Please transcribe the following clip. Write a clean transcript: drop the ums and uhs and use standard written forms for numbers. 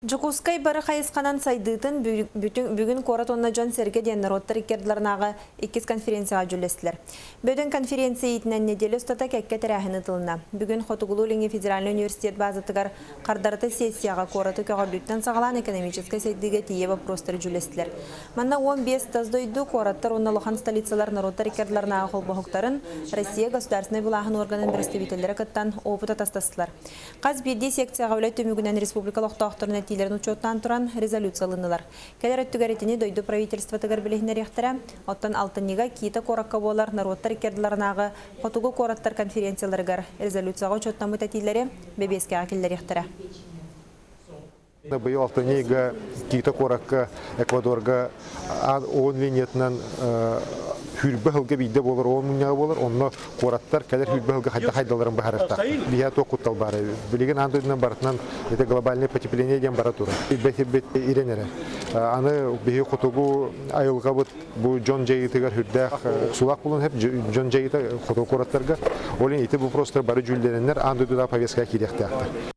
Жукускай бары хайысқанан сайдыытын бүгін корат онна Джон Серге деннер оттар икерділернаға 2 конференцияға жүлестілер. Бөден конференция етінен неделі ұстата кәкке тәрәхіні тылына. Бүгін Хотугулу Линге Федеральный университет базатығар қардарыты сессияға кораты көғардүйттен сағалан экономическай сайдыға тие вопростары жүлестілер. Манна 15 таздойду кораттар онналыған столицалар народтар икерділернаға қолбағықтарын Россия государственный бұлағын органын представителері кыттан опыт атастасылар. Қаз бірде секцияға өлі төмігінен республикалық тауқтырын тилерін учеттан туран резолюциялынылар. Келер өттүгәретini дойду правительство тыгар билехнер яхтара, оттан алтыннига кита коракка болар народтар кердиларнагы Хотугу кораттар конференцияларыгар резолюцияга учеттан мутатилери бебеске акиллер яхтара. Быйыл алтыннига кита коракка Эквадорга он венетнан хүрбі хылға бейді болар, 10 мыңняғы болар, онына қораттар кәлер хүрбі хылға хайдаларын бағарықта. Бия тоқ құттал бары. Білеген андойдынан барытынан это глобальное потепление ден бара тура. Бәт иренері. Аны бейі құтығу айылға бұл Джон Джейітігер хүрдәқ сулақ болын хеп Джон Джейіті құтығы қораттарға. Олен еті бұл простыр бары жүлдерінлер андойдыда повестка керекті ақтар.